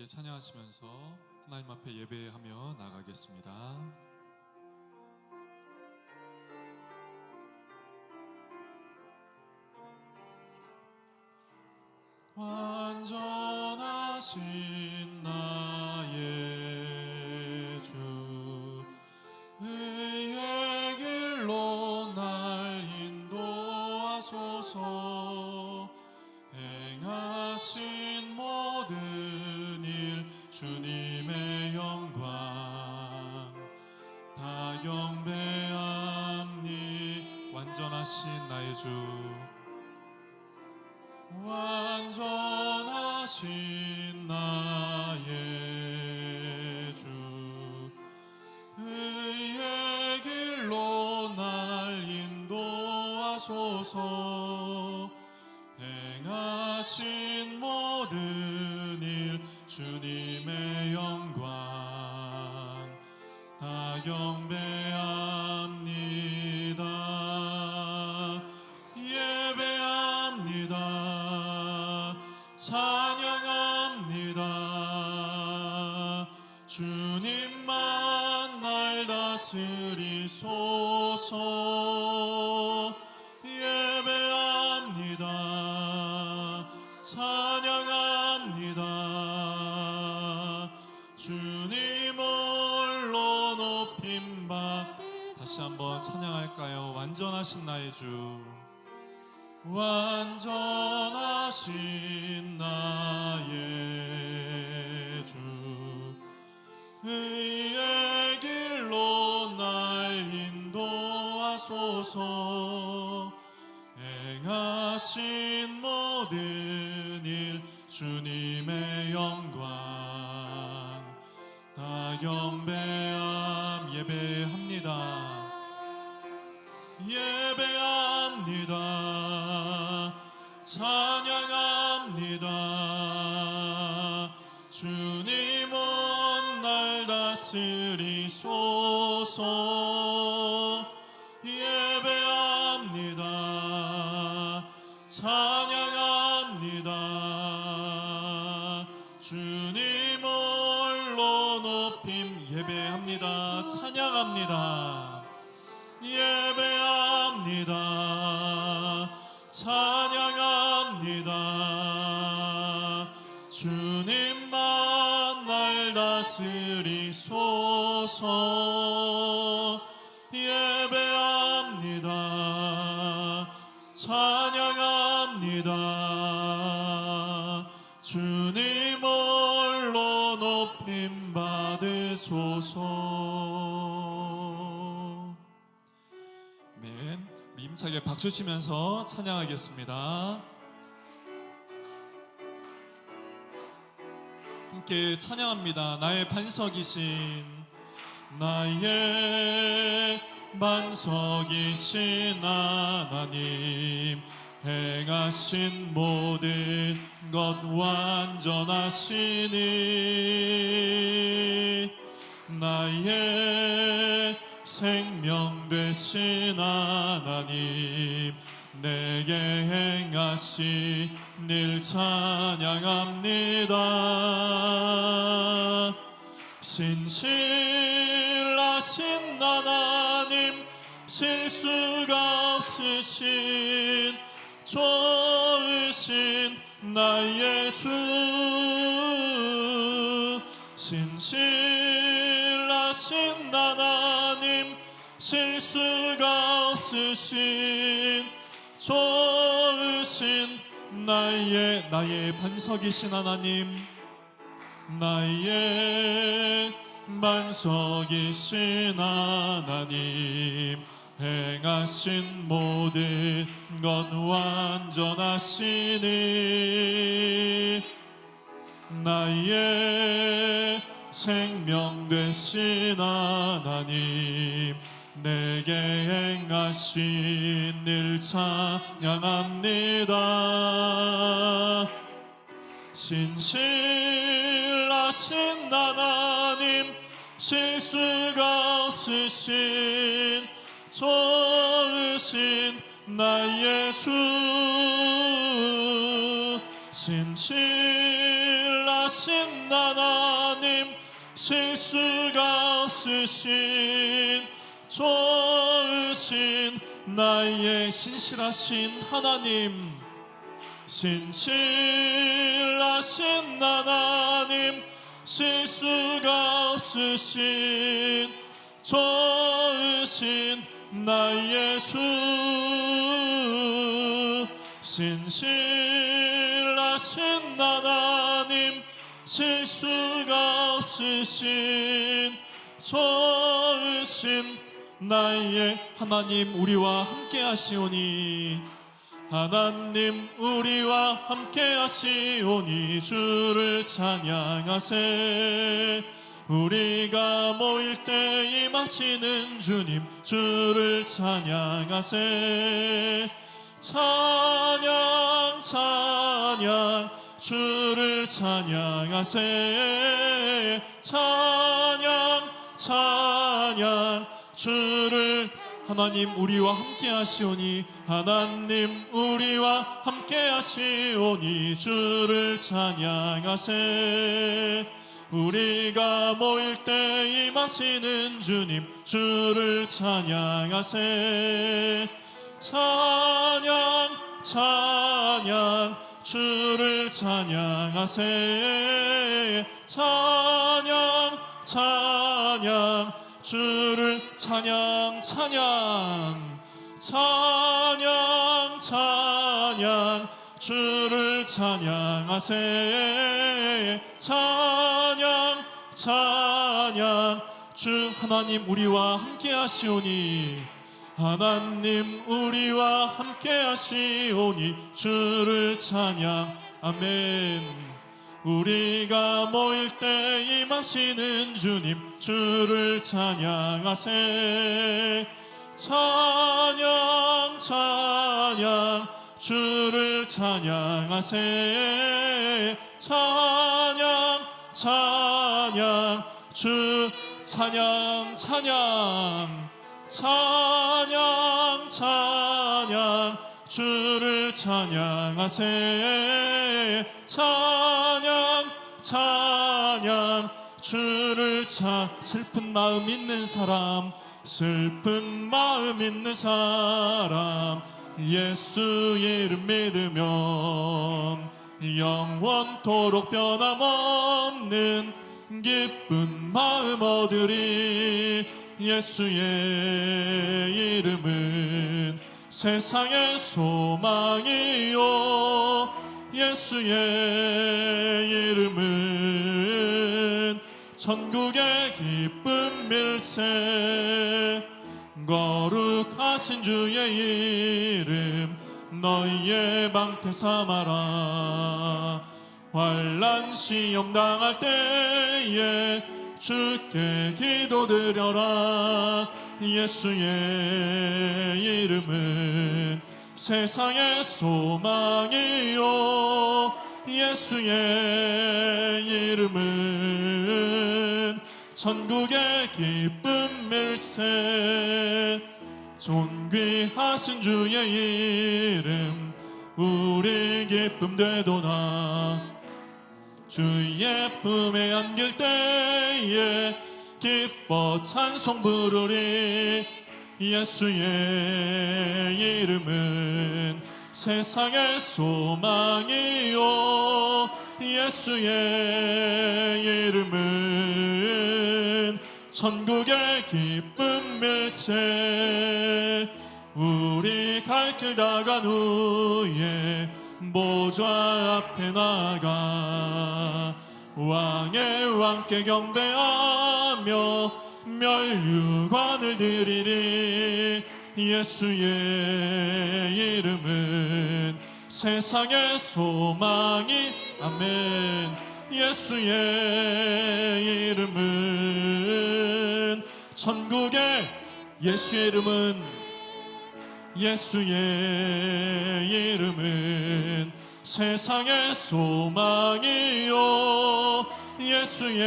함께 찬양하시면서 하나님 앞에 예배하며 나가겠습니다. 완전하신 나의 주, 의의 길로 날 인도하소서. 행하신 모든 일 주님의 영광 다 경배합니. 완전하신 나의 주, 완전하신 나의 주, 의의 길로 날 인도하소서. 행하신 모든 일 주님의 영광 다 경배합니다. 예배합니다. 찬양합니다. 주님만 날 다스리소서. 예배합니다. 찬양합니다. 주님 홀로 높임바. 다시 한번 찬양할까요? 완전하신 나의 주, 완전하신 나의 주, 의의 길로 날 인도하소서. 행하신 모든 일 주님의 영광 다 경배함. 예배합니다. 예배합니다. 찬양합니다. 주님은 날 다스리소서. 예배합니다. 찬양합니다. 주님 홀로 높임. 예배합니다. 찬양합니다. 예배합니다. 찬양합니다. 주님만 날 다스리소서. 예배합니다. 찬양합니다. 주님 홀로 높임 받으소서. 아멘. 힘차게 박수 치면서 찬양하겠습니다. 함께 찬양합니다. 나의 반석이신, 나의 반석이신 하나님, 행하신 모든 것 완전하시니. 나의 생명 되신 하나님, 내게 행하신 일 찬양합니다. 신실하신 하나님, 실수가 없으신 좋으신 나의 주. 신실하신 하나님, 실수가 없으신 좋으신 나의 반석이신 하나님, 나의 반석이신 하나님, 행하신 모든 것 완전하시니. 나의 생명 되신 하나님, 내게 행하신 일 찬양합니다. 신실하신 하나님, 실수가 없으신 좋으신 나의 주. 신실하신 신실하신 하나님, 실수가 없으신 좋으신 나의 신실하신 하나님, 신실하신 하나님, 실수가 없으신 좋으신 나의 주, 신실하신 하나님, 실수가 없으신 좋으신 나의 하나님, 우리와 함께 하시오니, 하나님 우리와 함께 하시오니 주를 찬양하세. 우리가 모일 때 임하시는 주님, 주를 찬양하세. 찬양 찬양 주를 찬양하세. 찬양 찬양 주를, 하나님 우리와 함께 하시오니, 하나님 우리와 함께 하시오니 주를 찬양하세. 우리가 모일 때 임하시는 주님, 주를 찬양하세. 찬양 찬양 주를 찬양하세. 찬양 찬양 주를 찬양 찬양 찬양 찬양 주를 찬양하세. 찬양 찬양 주, 하나님 우리와 함께 하시오니, 하나님 우리와 함께 하시오니 주를 찬양. 아멘. 우리가 모일 때 임하시는 주님, 주를 찬양하세. 찬양 찬양 주를 찬양하세. 찬양 찬양 주, 찬양 찬양 찬양 찬양 주를 찬양하세. 찬양 찬양 주를 슬픈 마음 있는 사람, 슬픈 마음 있는 사람, 예수 이름 믿으면 영원토록 변함없는 기쁜 마음 얻으리. 예수의 이름은 세상의 소망이요, 예수의 이름은 천국의 기쁨 밀세. 거룩하신 주의 이름 너희의 방패 삼아라. 환난 시험 당할 때에 주께 기도드려라. 예수의 이름은 세상의 소망이요, 예수의 이름은 천국의 기쁨 밀세. 존귀하신 주의 이름 우리 기쁨 되도다. 주의 품에 안길 때에 기뻐 찬송 부르리. 예수의 이름은 세상의 소망이요, 예수의 이름은 천국의 기쁨 밀세. 우리 갈 길 다 간 후에 보좌 앞에 나가 왕의 왕께 경배하며 멸류관을 드리리. 예수의 이름은 세상의 소망이, 아멘. 예수의 이름은 천국의, 예수의 이름은, 예수의 이름은 세상의 소망이요, 예수의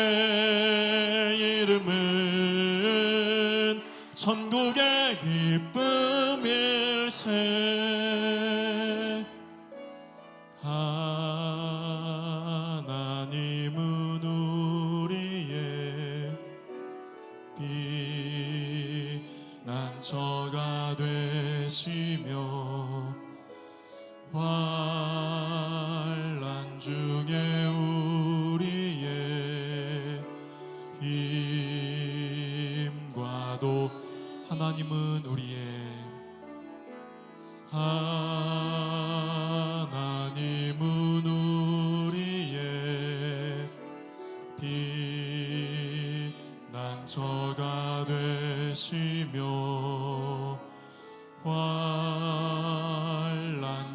이름은 천국의 기쁨일세. 하나님은 하나님은 우리의 피난처가 되시며 환난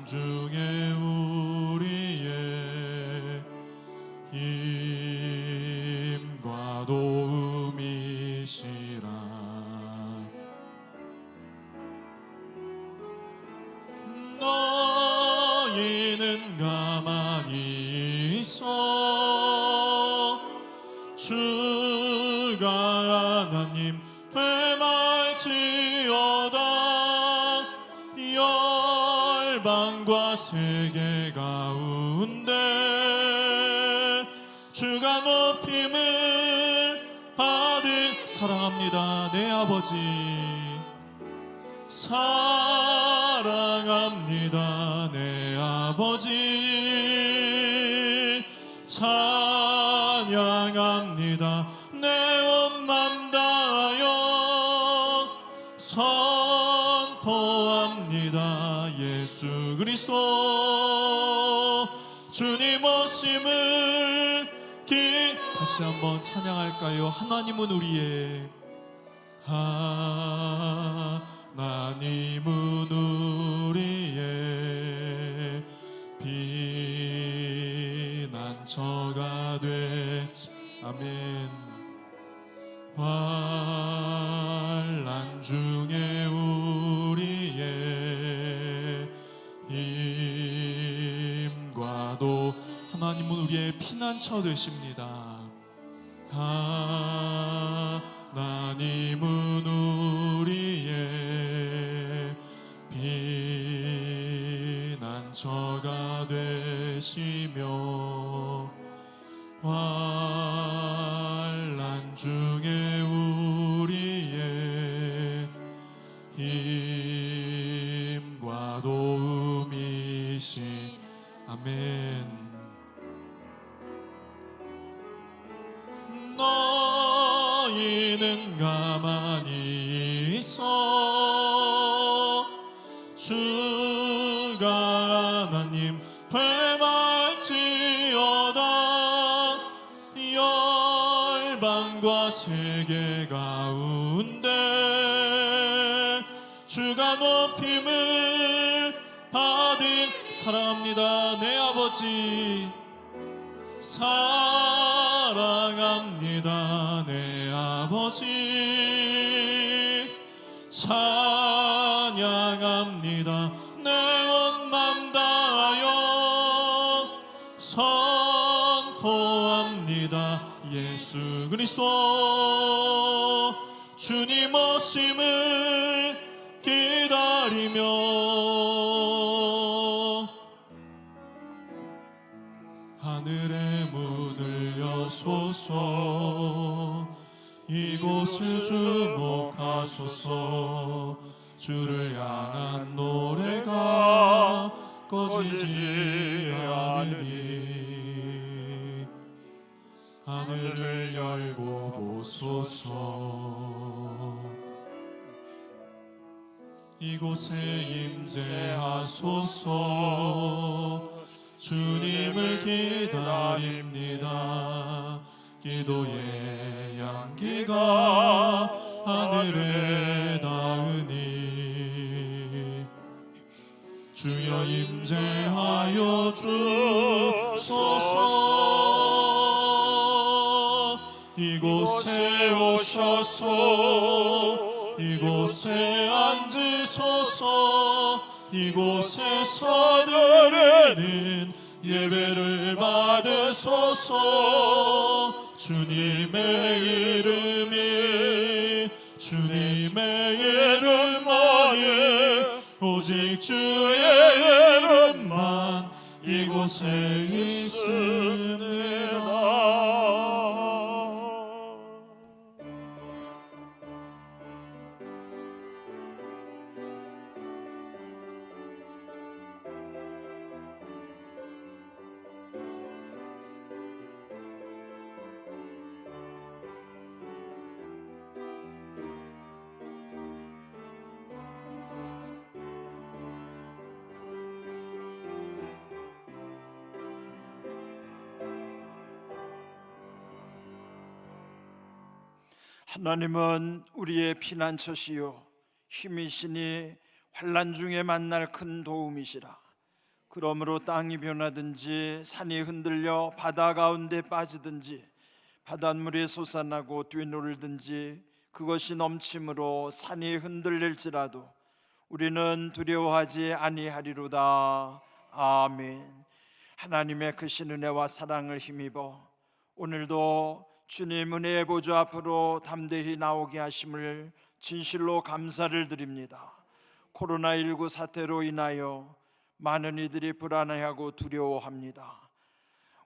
중에 우리의 힘과 도움이시라. 너희는 가만히 있어 주가 하나님 되말지어다. 열방과 세계 가운데 주가 높임을 받을 사랑합니다. 내 아버지 사랑합니다. 내 아버지 찬양합니다. 내 온 맘 다하여 선포합니다. 예수 그리스도 주님 오심을 다시 한번 찬양할까요? 하나님은 우리의 피난처가 돼. 아멘. 환난 중에 우리의 힘과도 하나님은 우리의 피난처 되십니다. 하나님은 우리의 피난처가 되시며 환난 중에 우리의 힘과 도움이신. 아멘. 너희는 가만히 있어 주가 하나님 되말지어다. 열방과 세계 가운데 주가 높임을 받을 사랑합니다. 내 아버지 사랑합니다. 내 아버지 찬양합니다. 내 온 맘 다하여 선포합니다. 예수 그리스도 주님 오심을 기다리며 하늘의 문을 여소서. 이곳을 주목하소서. 주를 향한 노래가 꺼지지 않으니 하늘을 열고 보소서. 이곳에 임재하소서. 주님을 기다립니다. 기도의 향기가 하늘에 닿으니 주여 임재하여 주소서. 이곳에 오셔서 이곳에 앉으소서. 이곳에서 드리는 예배를 받으소서. 주님의 이름만이 오직 주의 이름만 이곳에 있습니다. 하나님은 우리의 피난처시요 힘이시니 환난 중에 만날 큰 도움이시라. 그러므로 땅이 변하든지 산이 흔들려 바다 가운데 빠지든지 바닷물이 솟아나고 뛰놀든지 그것이 넘침으로 산이 흔들릴지라도 우리는 두려워하지 아니하리로다. 아멘. 하나님의 크신 은혜와 사랑을 힘입어 오늘도 주님 은혜의 보좌 앞으로 담대히 나오게 하심을 진실로 감사를 드립니다. 코로나19 사태로 인하여 많은 이들이 불안해하고 두려워합니다.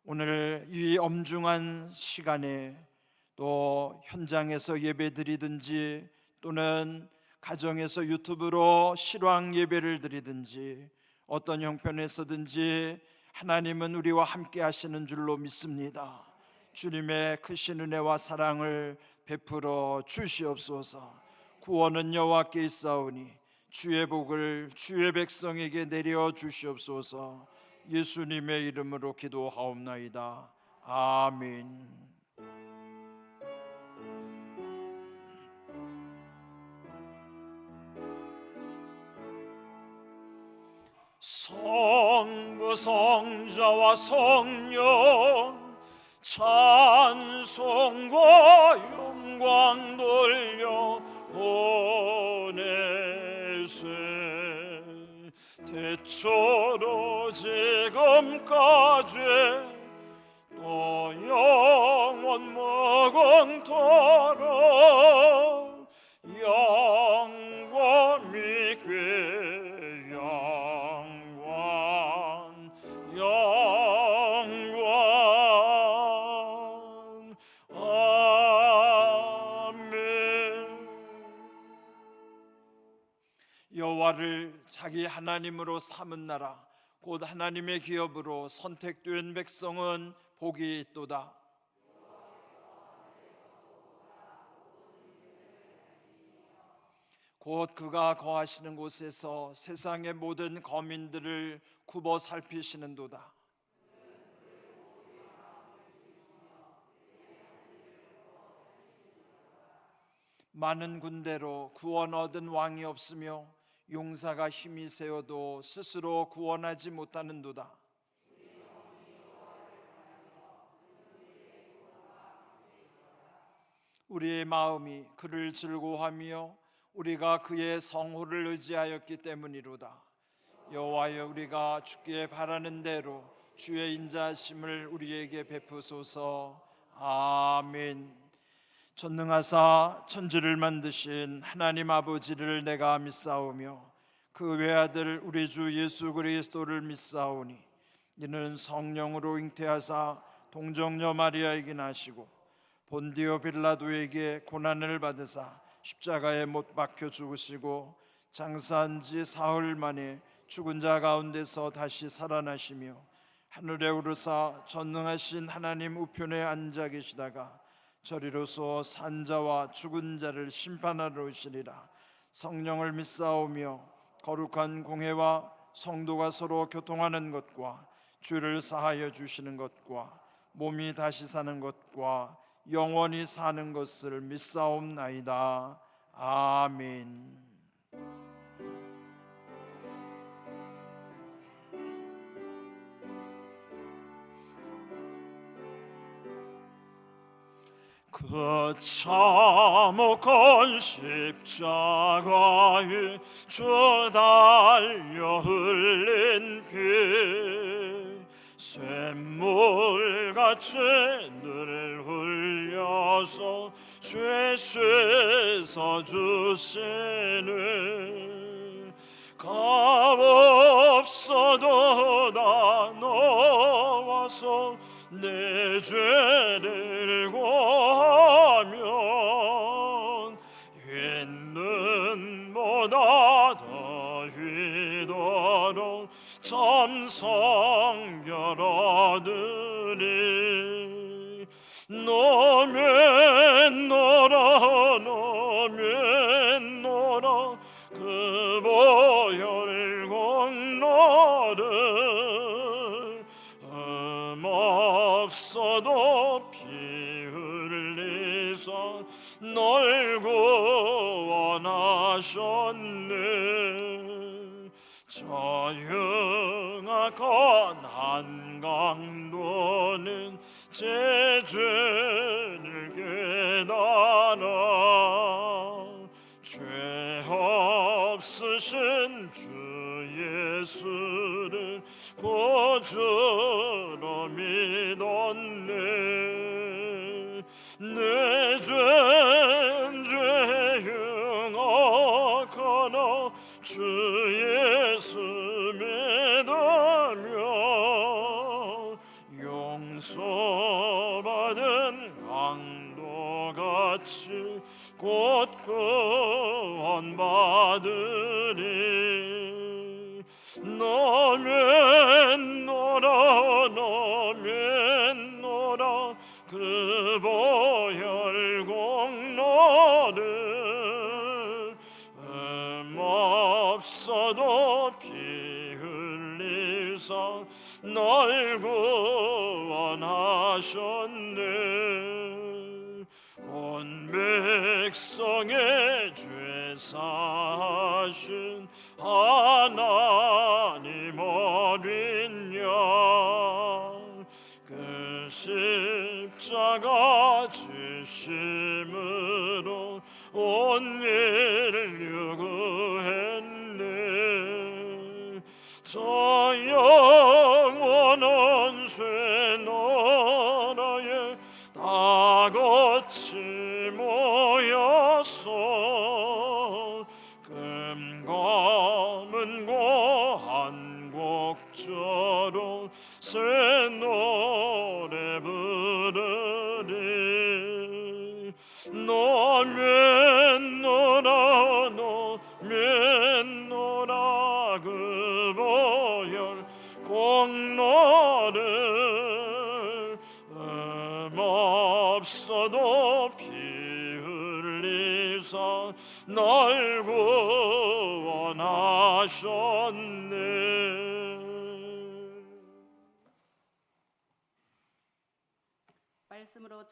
오늘 이 엄중한 시간에 또 현장에서 예배드리든지 또는 가정에서 유튜브로 실황 예배를 드리든지 어떤 형편에서든지 하나님은 우리와 함께 하시는 줄로 믿습니다. 주님의 크신 은혜와 사랑을 베풀어 주시옵소서. 구원은 여호와께 있사오니 주의 복을 주의 백성에게 내려 주시옵소서. 예수님의 이름으로 기도하옵나이다. 아멘. 성부 성자와 성령 찬송과 영광 돌려 보내세. 대초로 지금까지 또 영원 무궁토록 영광 믿게 영광 아멘. 여호와를 자기 하나님으로 삼은 나라 곧 하나님의 기업으로 선택된 백성은 복이 있도다. 곧 그가 거하시는 곳에서 세상의 모든 거민들을 굽어 살피시는도다. 많은 군대로 구원 얻은 왕이 없으며 용사가 힘이 세어도 스스로 구원하지 못하는도다. 우리의 마음이 그를 즐거워하며 우리가 그의 성호를 의지하였기 때문이로다. 여호와여, 우리가 주께 바라는 대로 주의 인자하심을 우리에게 베푸소서. 아멘. 전능하사 천지를 만드신 하나님 아버지를 내가 믿사오며 그 외아들 우리 주 예수 그리스도를 믿사오니 이는 성령으로 잉태하사 동정녀 마리아에게 나시고 본디오 빌라도에게 고난을 받으사 십자가에 못 박혀 죽으시고 장사한 지 사흘 만에 죽은 자 가운데서 다시 살아나시며 하늘에 오르사 전능하신 하나님 우편에 앉아 계시다가 저리로서 산자와 죽은 자를 심판하러 오시리라. 성령을 믿사오며 거룩한 공회와 성도가 서로 교통하는 것과 죄를 사하여 주시는 것과 몸이 다시 사는 것과 영원히 사는 것을 믿사옵나이다. 아멘. 그 참혹한 십자가에 주 달려 흘린 피 샘물같이 늘 흘려서 죄 씻어 주시는 값없어도 다 넣어서 내 죄를 고하면 있는보다 더 휘도록 참성결 얻으리. 노면노라 그 보혈 공로를 없어도 피 흘리 흘리사 널 구원하셨네. 저흉악한 한강도는 제 죄를 깨달아 죄 없으신 주 예수를 구주로 믿었네. 내 죄는 죄흉악하나 주 예수 믿으며 용서받은 강도같이 곧 구원받으리. 너맨노라 그 보혈 공로를 없어도 피 흘리사 널 구원하셨네. 온 백성의 죄 사하신 하나님 어린 양, 그 십자가 지심으로 온 인류 구했네. 저 영원한 쇠 나라에 다 같이 모여서 금과 문과 한 곡조로 새 노래 부르리. 너맨노라 그 보혈 공로를 없어도 피 흘리사 널 구원하셨네. 말씀으로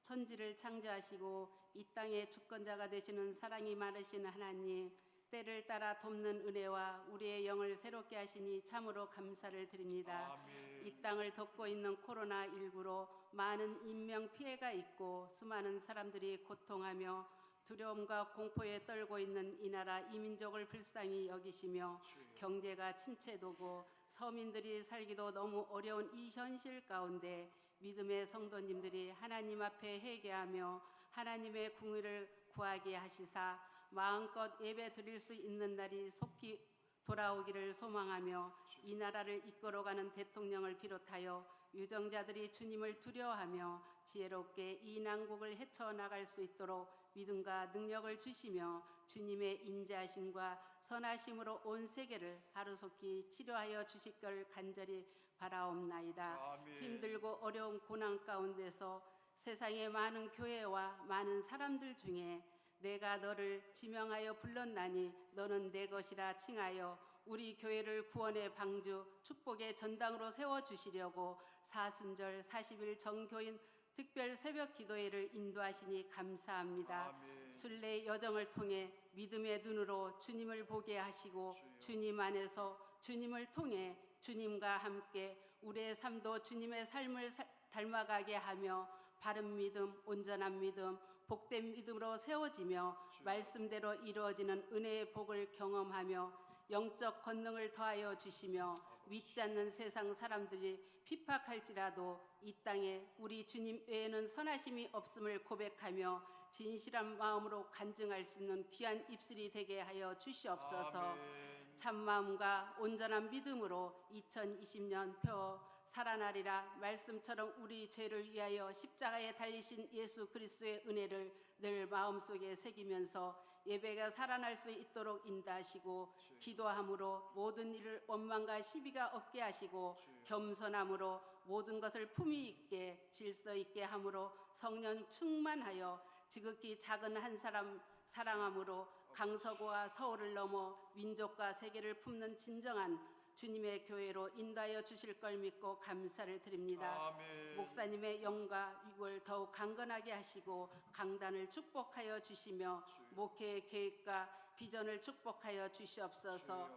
천지를 창조하시고 이 땅의 주권자가 되시는 사랑이 많으신 하나님, 때를 따라 돕는 은혜와 우리의 영을 새롭게 하시니 참으로 감사를 드립니다. 아멘. 이 땅을 덮고 있는 코로나19로 많은 인명 피해가 있고 수많은 사람들이 고통하며 두려움과 공포에 떨고 있는 이 나라 이 민족을 불쌍히 여기시며 경제가 침체되고 서민들이 살기도 너무 어려운 이 현실 가운데 믿음의 성도님들이 하나님 앞에 회개하며 하나님의 궁의를 구하게 하시사 마음껏 예배 드릴 수 있는 날이 속히 돌아오기를 소망하며 이 나라를 이끌어가는 대통령을 비롯하여 유정자들이 주님을 두려워하며 지혜롭게 이 난국을 헤쳐나갈 수 있도록 믿음과 능력을 주시며 주님의 인자하심과 선하심으로 온 세계를 하루속히 치료하여 주실 걸 간절히 바라옵나이다. 아멘. 힘들고 어려운 고난 가운데서 세상의 많은 교회와 많은 사람들 중에 내가 너를 지명하여 불렀나니 너는 내 것이라 칭하여 우리 교회를 구원의 방주 축복의 전당으로 세워주시려고 사순절 40일 정교인 특별 새벽 기도회를 인도하시니 감사합니다. 아멘. 순례 여정을 통해 믿음의 눈으로 주님을 보게 하시고 주님 안에서 주님을 통해 주님과 함께 우리의 삶도 주님의 삶을 닮아가게 하며 바른 믿음, 온전한 믿음, 복된 믿음으로 세워지며 말씀대로 이루어지는 은혜의 복을 경험하며 영적 권능을 더하여 주시며 믿지 않는 세상 사람들이 핍박할지라도 이 땅에 우리 주님 외에는 선하심이 없음을 고백하며 진실한 마음으로 간증할 수 있는 귀한 입술이 되게 하여 주시옵소서. 아멘. 참마음과 온전한 믿음으로 2020년 펴 살아나리라. 말씀처럼 우리 죄를 위하여 십자가에 달리신 예수 그리스도의 은혜를 늘 마음속에 새기면서 예배가 살아날 수 있도록 인도하시고 기도함으로 모든 일을 원망과 시비가 없게 하시고 겸손함으로 모든 것을 품위 있게 질서 있게 함으로 성령 충만하여 지극히 작은 한 사람 사랑함으로 강서구와 서울을 넘어 민족과 세계를 품는 진정한 주님의 교회로 인도하여 주실 걸 믿고 감사를 드립니다. 아멘. 목사님의 영과 육을 더욱 강건하게 하시고 강단을 축복하여 주시며 목회의 계획과 비전을 축복하여 주시옵소서.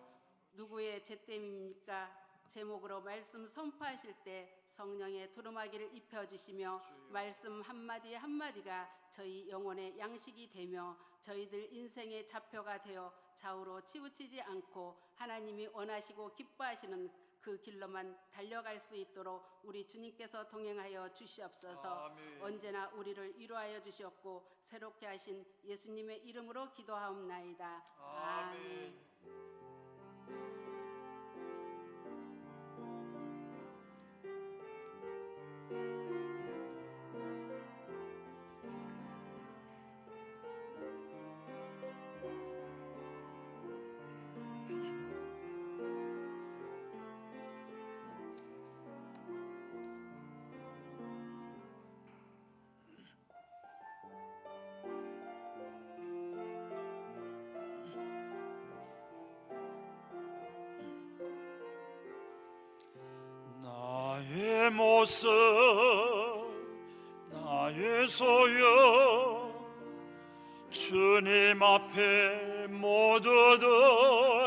누구의 죄됨입니까? 제목으로 말씀 선포하실 때 성령의 두루마기를 입혀주시며 말씀 한마디 한마디가 저희 영혼의 양식이 되며 저희들 인생의 좌표가 되어 좌우로 치우치지 않고 하나님이 원하시고 기뻐하시는 그 길로만 달려갈 수 있도록 우리 주님께서 동행하여 주시옵소서. 아멘. 언제나 우리를 위로하여 주시옵고 새롭게 하신 예수님의 이름으로 기도하옵나이다. 아멘. 나의 모습 나의 소유 주님 앞에 모두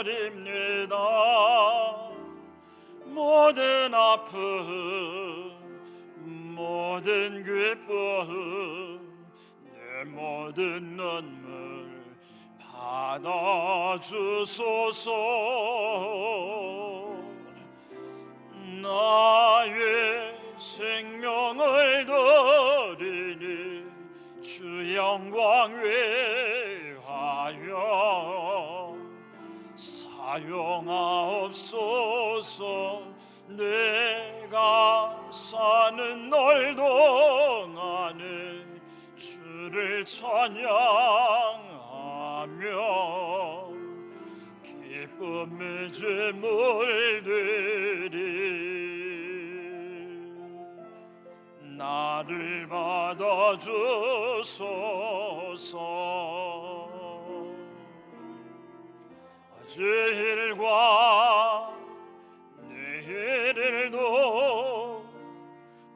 드립니다. 모든 아픔 모든 기쁨 내 모든 눈물 받아주소서. 나의 생명을 드리니 주 영광 위하여 사용하옵소서. 내가 사는 날 동안에 주를 찬양하며 기쁨의 제물들이 나를 받아주소서. 어제 일과 내일 일도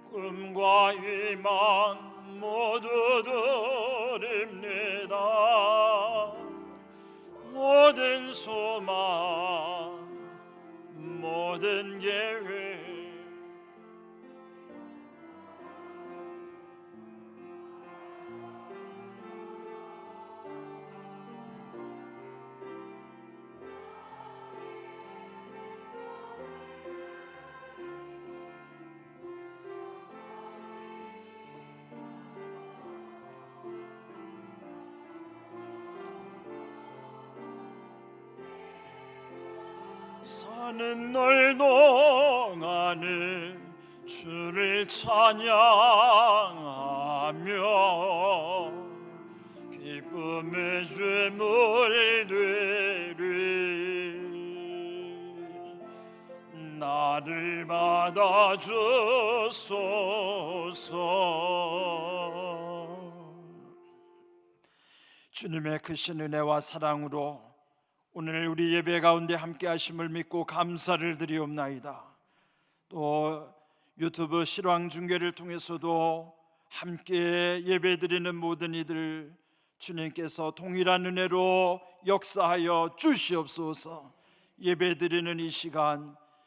꿈과 희망 모두 드립니다. 모든 소망 모든 계획 사는 날 동안에 주를 찬양하며 기쁨의 제물들이 나를 받아주소서. 주님의 크신 은혜와 사랑으로 오늘 우리 예배 가운데 함께 하심을 믿고 감사를 드리옵나이다. 또 유튜브 실황 중계를 통해서도 함께 예배드리는 모든 이들 주님께서 동일한 은혜로 역사하여 주시옵소서. 예배드리는 이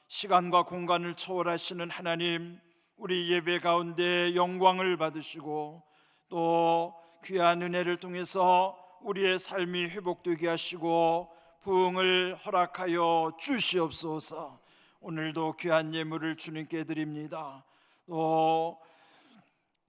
시간과 공간을 초월하시는 하나님, 우리 예배 가운데 영광을 받으시고 또 귀한 은혜를 통해서 우리의 삶이 회복되게 하시고 부흥을 허락하여 주시옵소서. 오늘도 귀한 예물을 주님께 드립니다. 또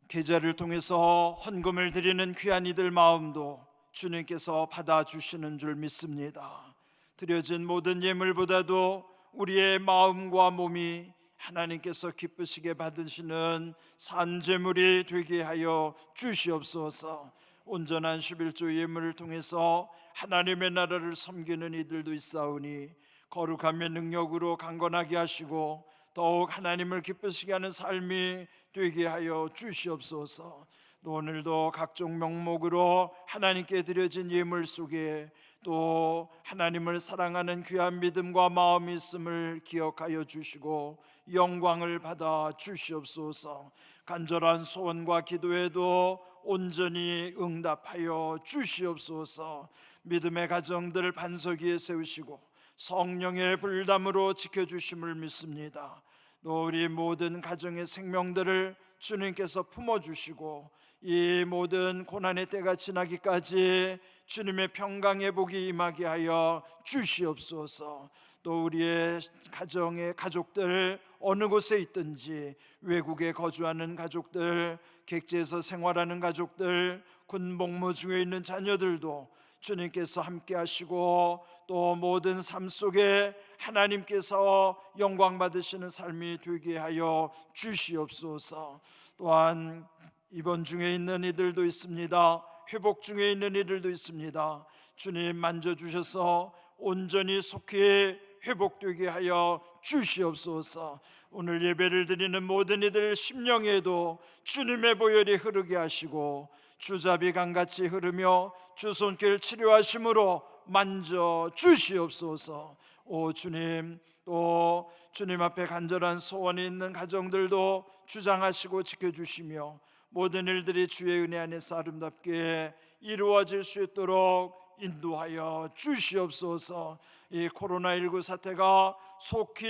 계좌를 통해서 헌금을 드리는 귀한 이들 마음도 주님께서 받아주시는 줄 믿습니다. 드려진 모든 예물보다도 우리의 마음과 몸이 하나님께서 기쁘시게 받으시는 산제물이 되게 하여 주시옵소서. 온전한 11조 예물을 통해서 하나님의 나라를 섬기는 이들도 있사오니 거룩함의 능력으로 강건하게 하시고 더욱 하나님을 기쁘시게 하는 삶이 되게 하여 주시옵소서. 또 오늘도 각종 명목으로 하나님께 드려진 예물 속에 또 하나님을 사랑하는 귀한 믿음과 마음이 있음을 기억하여 주시고 영광을 받아 주시옵소서. 간절한 소원과 기도에도 온전히 응답하여 주시옵소서. 믿음의 가정들 반석 위에 세우시고 성령의 불담으로 지켜주심을 믿습니다. 또 우리 모든 가정의 생명들을 주님께서 품어주시고 이 모든 고난의 때가 지나기까지 주님의 평강의 복이 임하게 하여 주시옵소서. 또 우리의 가정의 가족들 어느 곳에 있든지 외국에 거주하는 가족들, 객지에서 생활하는 가족들, 군복무 중에 있는 자녀들도 주님께서 함께 하시고 또 모든 삶 속에 하나님께서 영광 받으시는 삶이 되게 하여 주시옵소서. 또한 입원 중에 있는 이들도 있습니다. 회복 중에 있는 이들도 있습니다. 주님 만져주셔서 온전히 속히 회복되게 하여 주시옵소서. 오늘 예배를 드리는 모든 이들 심령에도 주님의 보혈이 흐르게 하시고 주자비 강같이 흐르며 주 손길 치료하심으로 만져 주시옵소서. 오 주님, 또 주님 앞에 간절한 소원이 있는 가정들도 주장하시고 지켜주시며 모든 일들이 주의 은혜 안에서 아름답게 이루어질 수 있도록 인도하여 주시옵소서. 이 코로나19 사태가 속히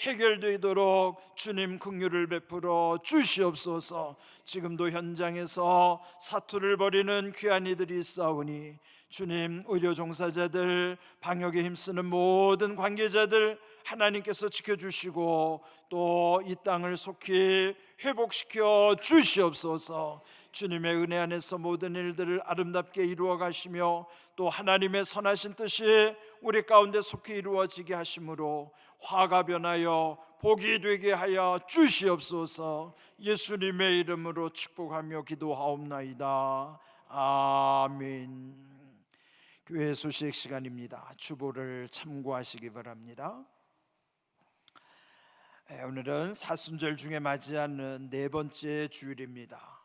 해결되도록 주님 긍휼을 베풀어 주시옵소서. 지금도 현장에서 사투를 벌이는 귀한 이들이 있사오니 주님, 의료 종사자들, 방역에 힘쓰는 모든 관계자들 하나님께서 지켜주시고 또 이 땅을 속히 회복시켜 주시옵소서. 주님의 은혜 안에서 모든 일들을 아름답게 이루어 가시며 또 하나님의 선하신 뜻이 우리 가운데 속히 이루어지게 하심으로 화가 변하여 복이 되게 하여 주시옵소서. 예수님의 이름으로 축복하며 기도하옵나이다. 아멘. 교회 소식 시간입니다. 주보를 참고하시기 바랍니다. 오늘은 사순절 중에 맞이하는 네 번째 주일입니다.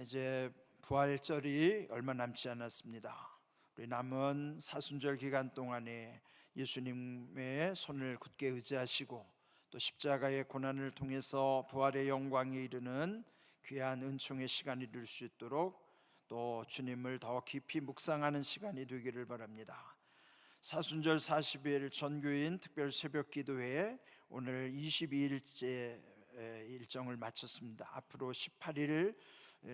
이제 부활절이 얼마 남지 않았습니다. 우리 남은 사순절 기간 동안에 예수님의 손을 굳게 의지하시고 또 십자가의 고난을 통해서 부활의 영광에 이르는 귀한 은총의 시간이 될 수 있도록 또 주님을 더 깊이 묵상하는 시간이 되기를 바랍니다. 사순절 40일 전교인 특별 새벽 기도회에 오늘 22일째 일정을 마쳤습니다. 앞으로 18일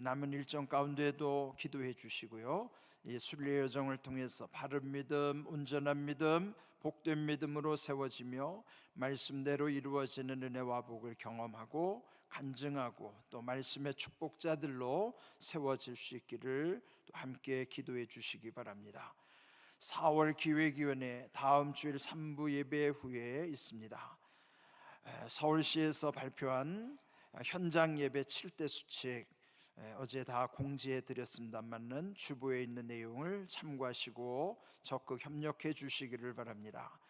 남은 일정 가운데도 기도해 주시고요. 이 순례 여정을 통해서 바른 믿음, 온전한 믿음, 복된 믿음으로 세워지며 말씀대로 이루어지는 은혜와 복을 경험하고 간증하고 또 말씀의 축복자들로 세워질 수 있기를 또 함께 기도해 주시기 바랍니다. 4월 기획위원회 다음 주일 3부 예배 후에 있습니다. 서울시에서 발표한 현장 예배 7대 수칙 어제 다 공지해 드렸습니다만은 주보에 있는 내용을 참고하시고 적극 협력해 주시기를 바랍니다.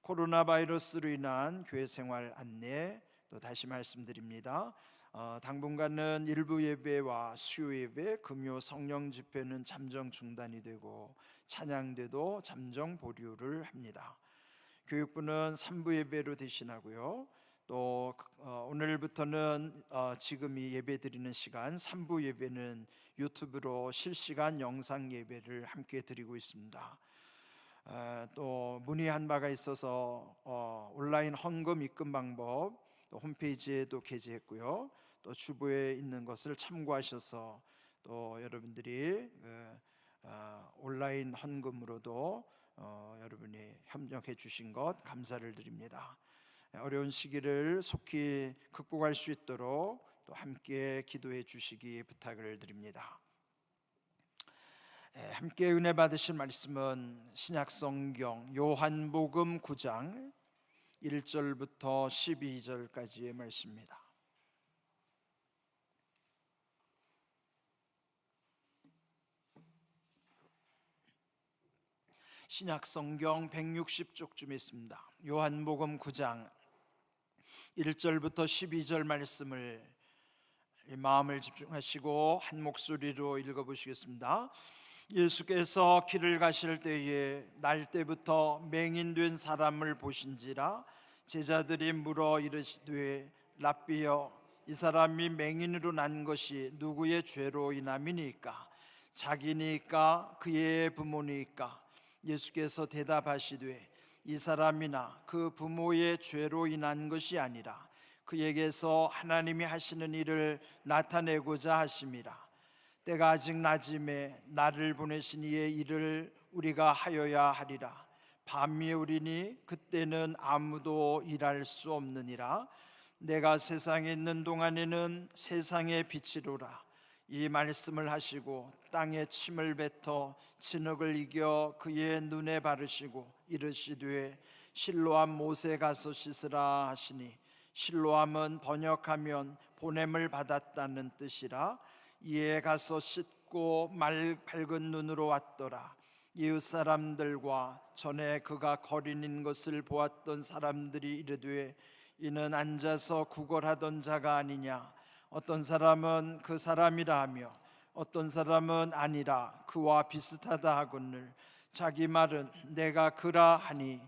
코로나 바이러스로 인한 교회 생활 안내 또 다시 말씀드립니다. 당분간은 일부 예배와 수요 예배, 금요 성령 집회는 잠정 중단이 되고 찬양대도 잠정 보류를 합니다. 교육부는 3부 예배로 대신하고요. 또 오늘부터는 지금 이 예배 드리는 시간 3부 예배는 유튜브로 실시간 영상 예배를 함께 드리고 있습니다. 또 문의한 바가 있어서 온라인 헌금 입금 방법 또 홈페이지에도 게재했고요. 또 주보에 있는 것을 참고하셔서 또 여러분들이 온라인 헌금으로도 여러분이 협력해 주신 것 감사를 드립니다. 어려운 시기를 속히 극복할 수 있도록 또 함께 기도해 주시기 부탁을 드립니다. 함께 은혜 받으실 말씀은 신약성경 요한복음 9장 1절부터 12절까지의 말씀입니다. 신약성경 160쪽쯤에 있습니다. 요한복음 9장 1절부터 12절 말씀을 이 마음을 집중하시고 한 목소리로 읽어보시겠습니다. 예수께서 길을 가실 때에 날 때부터 맹인된 사람을 보신지라 제자들이 물어 이르시되 랍비여 이 사람이 맹인으로 난 것이 누구의 죄로 인함이니까 자기니까 그의 부모니까 예수께서 대답하시되 이 사람이나 그 부모의 죄로 인한 것이 아니라 그에게서 하나님이 하시는 일을 나타내고자 하심이라. 때가 아직 낮음에 나를 보내신 이의 일을 우리가 하여야 하리라. 밤이 오리니 그때는 아무도 일할 수 없느니라. 내가 세상에 있는 동안에는 세상의 빛이로라. 이 말씀을 하시고 땅에 침을 뱉어 진흙을 이겨 그의 눈에 바르시고 이르시되 실로암 못에 가서 씻으라 하시니 실로암은 번역하면 보냄을 받았다는 뜻이라. 이에 가서 씻고 밝은 눈으로 왔더라. 이웃 사람들과 전에 그가 거린인 것을 보았던 사람들이 이르되 이는 앉아서 구걸하던 자가 아니냐. 어떤 사람은 그 사람이라 하며 어떤 사람은 아니라 그와 비슷하다 하거늘 자기 말은 내가 그라 하니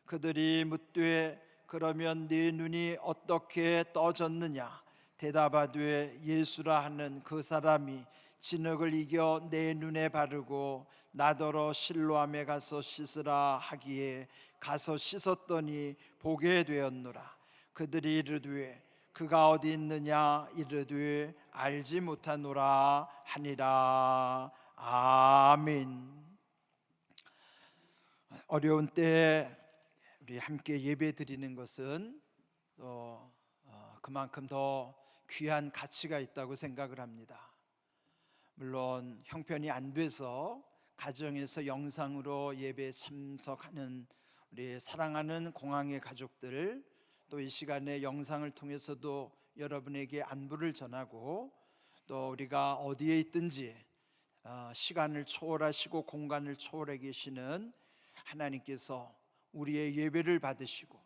그들이 묻되 그러면 네 눈이 어떻게 떠졌느냐. 대답하되 예수라 하는 그 사람이 진흙을 이겨 내 눈에 바르고 나더러 실로암에 가서 씻으라 하기에 가서 씻었더니 보게 되었노라. 그들이 이르되 그가 어디 있느냐. 이르되 알지 못하노라 하니라. 아멘. 어려운 때 우리 함께 예배 드리는 것은 또 그만큼 더 귀한 가치가 있다고 생각을 합니다. 물론 형편이 안 돼서 가정에서 영상으로 예배에 참석하는 우리 사랑하는 공항의 가족들, 또 이 시간에 영상을 통해서도 여러분에게 안부를 전하고 또 우리가 어디에 있든지 시간을 초월하시고 공간을 초월해 계시는 하나님께서 우리의 예배를 받으시고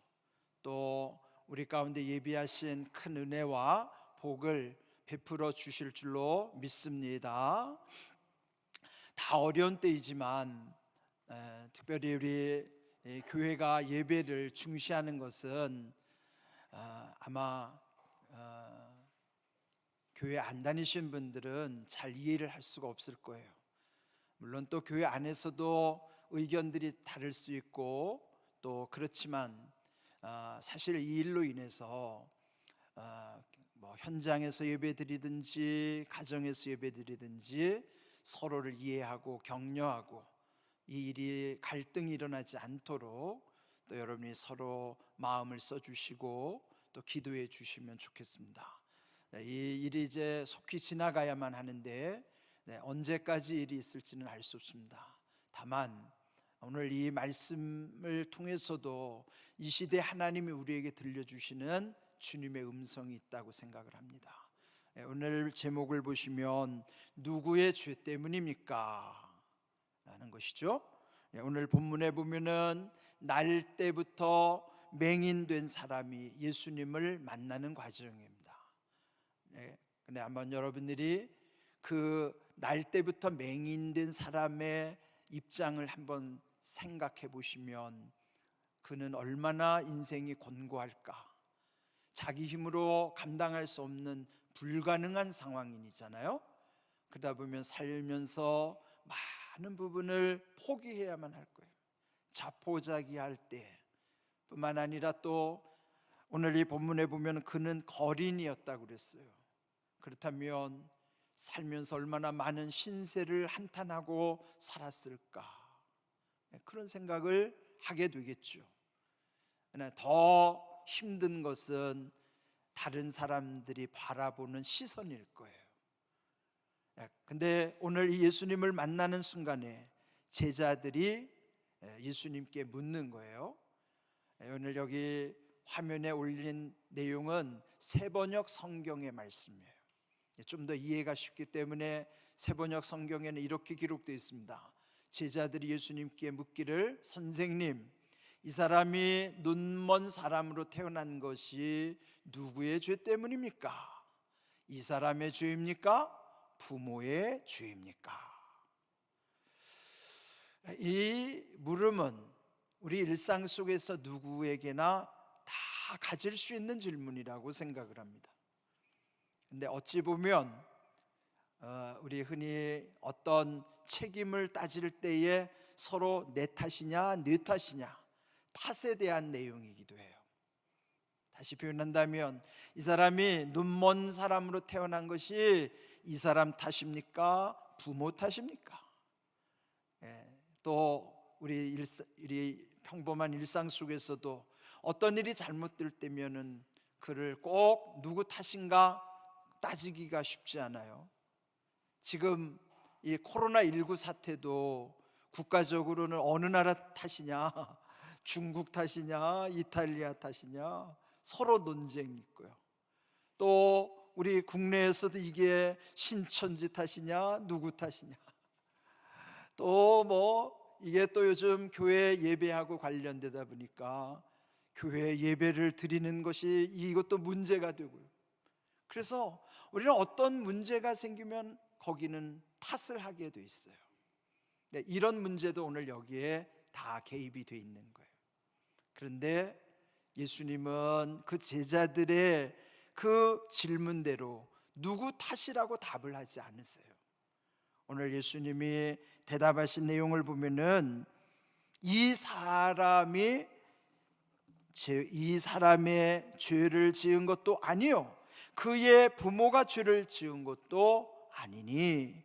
또 우리 가운데 예비하신 큰 은혜와 복을 베풀어 주실 줄로 믿습니다. 다 어려운 때이지만 특별히 우리 교회가 예배를 중시하는 것은 아마 교회 안 다니신 분들은 잘 이해를 할 수가 없을 거예요. 물론 또 교회 안에서도 의견들이 다를 수 있고 또 그렇지만 사실 이 일로 인해서 뭐 현장에서 예배드리든지 가정에서 예배드리든지 서로를 이해하고 격려하고 이 일이 갈등이 일어나지 않도록 또 여러분이 서로 마음을 써주시고 또 기도해 주시면 좋겠습니다. 이 일이 이제 속히 지나가야만 하는데 언제까지 일이 있을지는 알 수 없습니다. 다만 오늘 이 말씀을 통해서도 이 시대 하나님이 우리에게 들려주시는 주님의 음성이 있다고 생각을 합니다. 오늘 제목을 보시면 누구의 죄 때문입니까? 라는 것이죠. 오늘 본문에 보면은 날 때부터 맹인된 사람이 예수님을 만나는 과정입니다. 근데 한번 여러분들이 그 날 때부터 맹인된 사람의 입장을 한번 생각해 보시면 그는 얼마나 인생이 곤고할까. 자기 힘으로 감당할 수 없는 불가능한 상황이잖아요. 그러다 보면 살면서 많은 부분을 포기해야만 할 거예요. 자포자기할 때 뿐만 아니라 또 오늘 이 본문에 보면 그는 거린이었다고 그랬어요. 그렇다면 살면서 얼마나 많은 신세를 한탄하고 살았을까, 그런 생각을 하게 되겠죠. 더 힘든 것은 다른 사람들이 바라보는 시선일 거예요. 근데 오늘 이 예수님을 만나는 순간에 제자들이 예수님께 묻는 거예요. 오늘 여기 화면에 올린 내용은 세번역 성경의 말씀이에요. 좀 더 이해가 쉽기 때문에 세번역 성경에는 이렇게 기록되어 있습니다. 제자들이 예수님께 묻기를 선생님, 이 사람이 눈먼 사람으로 태어난 것이 누구의 죄 때문입니까? 이 사람의 죄입니까? 부모의 죄입니까? 이 물음은 우리 일상 속에서 누구에게나 다 가질 수 있는 질문이라고 생각을 합니다. 근데 어찌 보면 우리 흔히 어떤 책임을 따질 때에 서로 내 탓이냐 네 탓이냐, 탓에 대한 내용이기도 해요. 다시 표현한다면 이 사람이 눈먼 사람으로 태어난 것이 이 사람 탓입니까? 부모 탓입니까? 또 우리 평범한 일상 속에서도 어떤 일이 잘못될 때면은 그를 꼭 누구 탓인가 따지기가 쉽지 않아요. 지금 이 코로나19 사태도 국가적으로는 어느 나라 탓이냐, 중국 탓이냐, 이탈리아 탓이냐, 서로 논쟁이 있고요. 또 우리 국내에서도 이게 신천지 탓이냐, 누구 탓이냐, 또 이게 또 요즘 교회 예배하고 관련되다 보니까 교회 예배를 드리는 것이 이것도 문제가 되고요. 그래서 우리는 어떤 문제가 생기면 거기는 탓을 하게 돼 있어요. 이런 문제도 오늘 여기에 다 개입이 돼 있는 거예요. 그런데 예수님은 그 제자들의 그 질문대로 누구 탓이라고 답을 하지 않으세요. 오늘 예수님이 대답하신 내용을 보면은 이 사람의 죄를 지은 것도 아니요 그의 부모가 죄를 지은 것도 아니니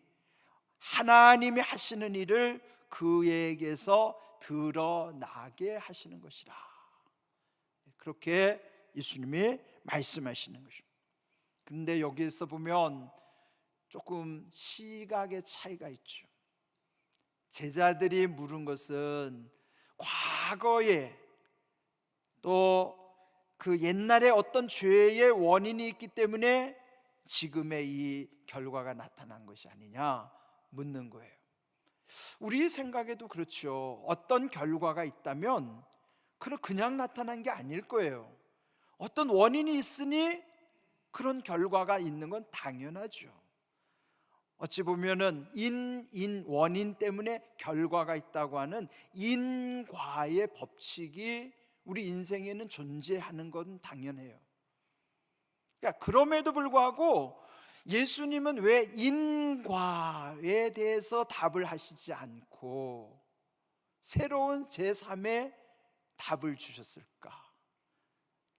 하나님이 하시는 일을 그에게서 드러나게 하시는 것이라. 그렇게 예수님이 말씀하시는 것입니다. 그런데 여기에서 보면 조금 시각의 차이가 있죠. 제자들이 물은 것은 과거에 또 그 옛날에 어떤 죄의 원인이 있기 때문에 지금의 이 결과가 나타난 것이 아니냐 묻는 거예요. 우리 생각에도 그렇죠. 어떤 결과가 있다면 그냥 나타난 게 아닐 거예요. 어떤 원인이 있으니 그런 결과가 있는 건 당연하죠. 어찌 보면은 원인 때문에 결과가 있다고 하는 인과의 법칙이 우리 인생에는 존재하는 건 당연해요. 그러니까 그럼에도 불구하고 예수님은 왜 인과에 대해서 답을 하시지 않고 새로운 제3의 답을 주셨을까?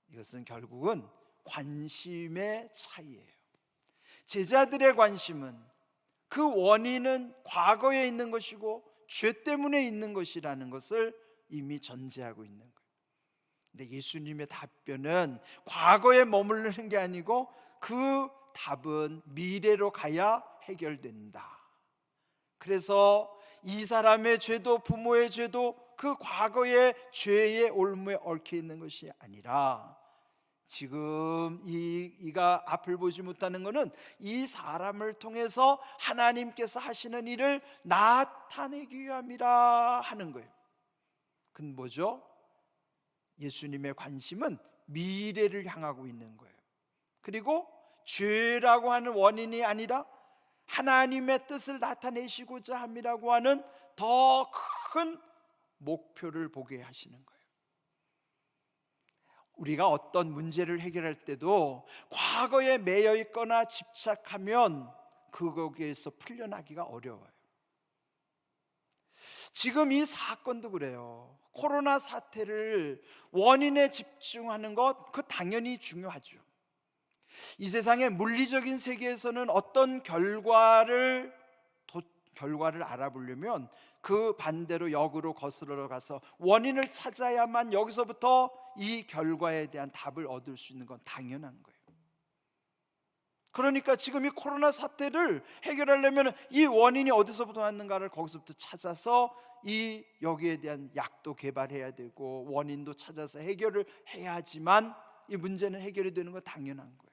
이것은 결국은 관심의 차이예요. 제자들의 관심은 그 원인은 과거에 있는 것이고 죄 때문에 있는 것이라는 것을 이미 전제하고 있는 거예요. 근데 예수님의 답변은 과거에 머무르는 게 아니고 그 답은 미래로 가야 해결된다. 그래서 이 사람의 죄도 부모의 죄도 그 과거의 죄의 올무에 얽혀 있는 것이 아니라 지금 이가 앞을 보지 못하는 것은 이 사람을 통해서 하나님께서 하시는 일을 나타내기 위함이라 하는 거예요. 그건 뭐죠? 예수님의 관심은 미래를 향하고 있는 거예요. 그리고 죄라고 하는 원인이 아니라 하나님의 뜻을 나타내시고자 함이라고 하는 더 큰 목표를 보게 하시는 거예요. 우리가 어떤 문제를 해결할 때도 과거에 매여 있거나 집착하면 거기에서 풀려나기가 어려워요. 지금 이 사건도 그래요. 코로나 사태를 원인에 집중하는 것, 그 당연히 중요하죠. 이 세상의 물리적인 세계에서는 어떤 결과를 알아보려면 그 반대로 역으로 거슬러 가서 원인을 찾아야만 여기서부터 이 결과에 대한 답을 얻을 수 있는 건 당연한 거예요. 그러니까 지금 이 코로나 사태를 해결하려면 이 원인이 어디서부터 왔는가를 거기서부터 찾아서 여기에 대한 약도 개발해야 되고 원인도 찾아서 해결을 해야지만 이 문제는 해결이 되는 건 당연한 거예요.